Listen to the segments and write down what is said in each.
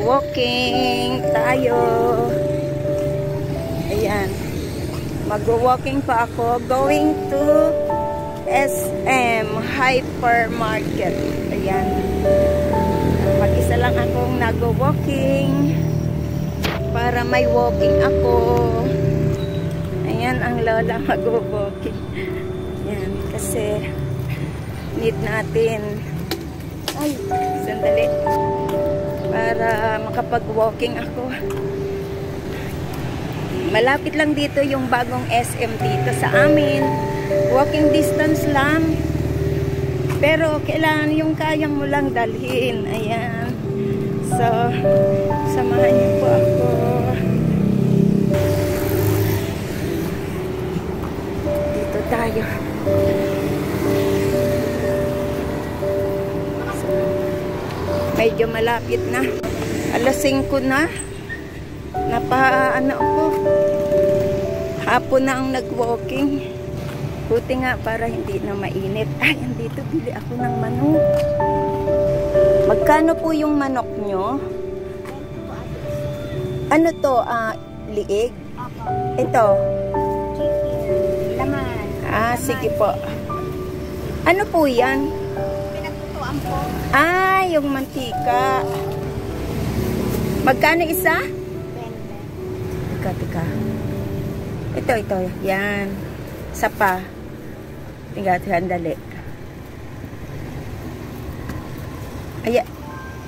Mag-walking tayo. Ayan. Mag-walking pa ako. Going to SM Hypermarket. Ayan. Mag-isa lang akong nag-walking para may walking ako. Ayan ang lola mag-walking. Ayan. Kasi need natin. Ay, sandali. Para makapag-walking ako. Malapit lang dito yung bagong SM dito sa amin. Walking distance lang. Pero kailangan yung kaya mo lang dalhin. Ayan. So, samahan niyo po ako. Dito tayo. So, medyo malapit na. Alas 5 na. Ano ako. Hapon na ang nag-walking. Buti nga para hindi na mainit. Ay, andito bili ako ng manok. Magkano po yung manok nyo? Ano to? Liig? Ito? Laman. Sige po. Ano po yan? Pinagtutuan po. Yung mantika. Magkano isa? 20. Tika. Ito. Yan. Isa pa. Sandali.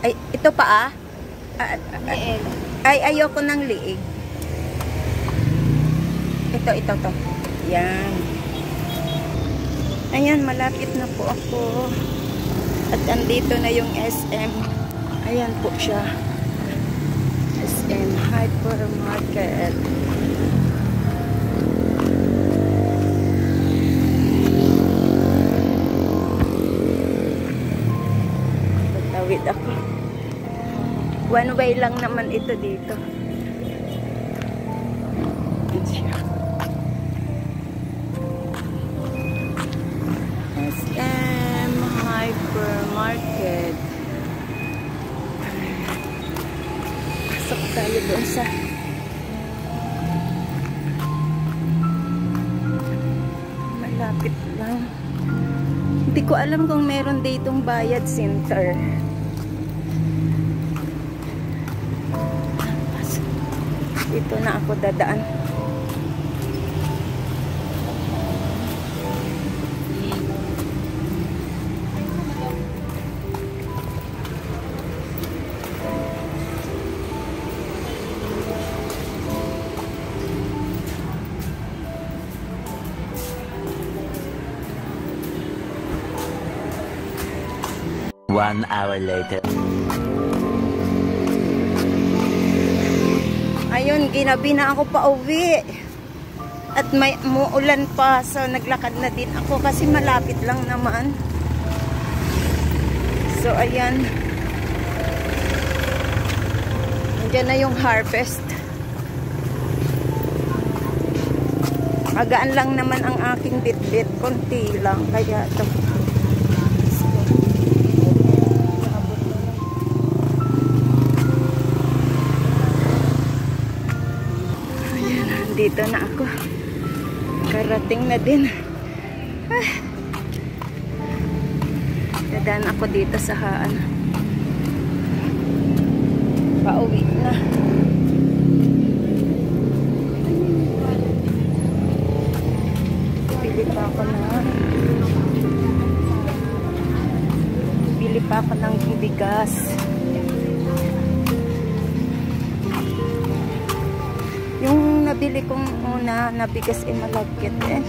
Ay, ito pa ayoko ng liig. Ito. Yan. Ayan, malapit na po ako. At andito na yung SM. Ayan po siya. SM Hypermarket. Tatawid ako. One way lang naman ito dito. SM Hypermarket. Pasok tayo doon sa malapit lang. Hindi ko alam kung meron ditong bayad center. Dito na ako dadaan. One hour later. Ayun, ginabi na ako pa uwi. At may muulan pa, so naglakad na din ako kasi malapit lang naman. So ayan. Nandiyan na yung harvest. Magaan lang naman ang aking bitbit, konti lang kaya ito. Dito na ako. Karating na din. Dadaan ako dito sa haan. Pauwi na. Bili pa ako ng bigas. Yung nabili kong una na bigas ay malagkit eh.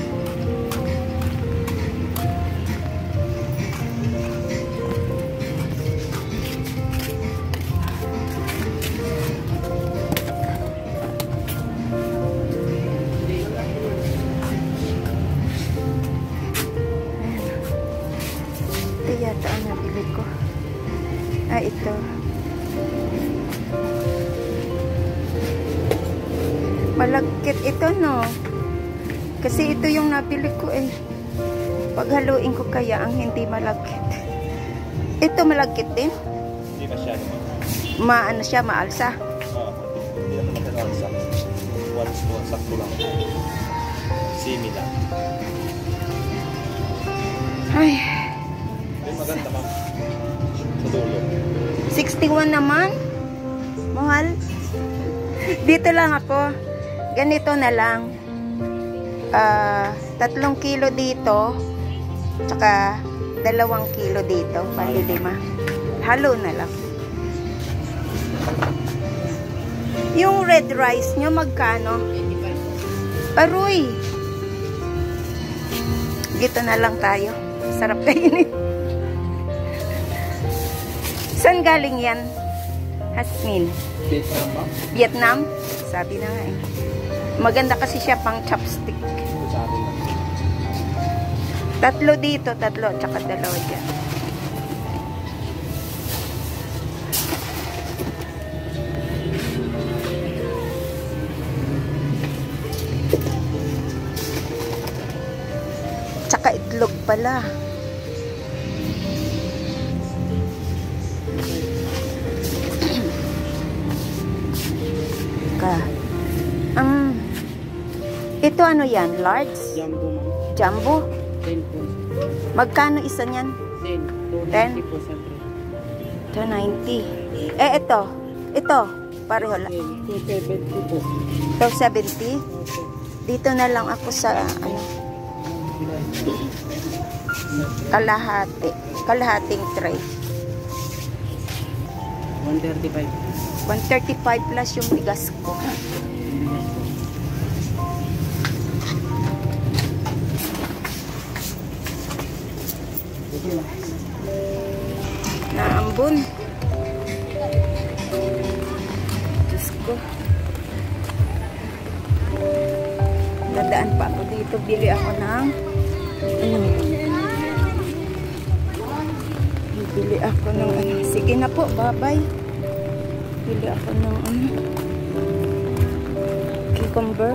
Ito yata ang nabili ko. Ito. Malagkit ito, no? Kasi ito yung nabili ko eh. Paghaluin ko kaya ang hindi malagkit. Ito malagkit din? Hindi masyado. Maano siya, maalsa. Hindi naman natin alsa. Once to, sakto lang. Simi lang. Ay, Yung maganda ma'am. Sa dulo. 61 naman. Mahal. Dito lang ako. Ganito na lang. 3 kilo dito. Tsaka 2 kilo dito. Bali 5. Halo na lang. Yung red rice nyo, magkano? 85. Aroy! Dito na lang tayo. Sarap kainin. Saan galing yan? Hasmin. Vietnam ma'am. Vietnam? Sabi na nga eh. Maganda kasi siya pang chopstick. Sa atin lang. 3 dito, 3, tsaka 2 dyan. Tsaka itlog pala. Ito ano yan? Large? Jumbo ma'am. Jumbo? 10 po. Magkano isa niyan? 10. 290 po sa 290. Eh, ito. Ito. Pareho lang. 270 po. 270? Dito na lang ako sa, ano, kalahati. Kalahating tray. 135. 135 plus yung bigas ko. Naambun. Diyos ko. Dadaan pa ako dito. Bili ako ng bili ako ng ano. Sige na po. Bye-bye. Bili ako ng cucumber.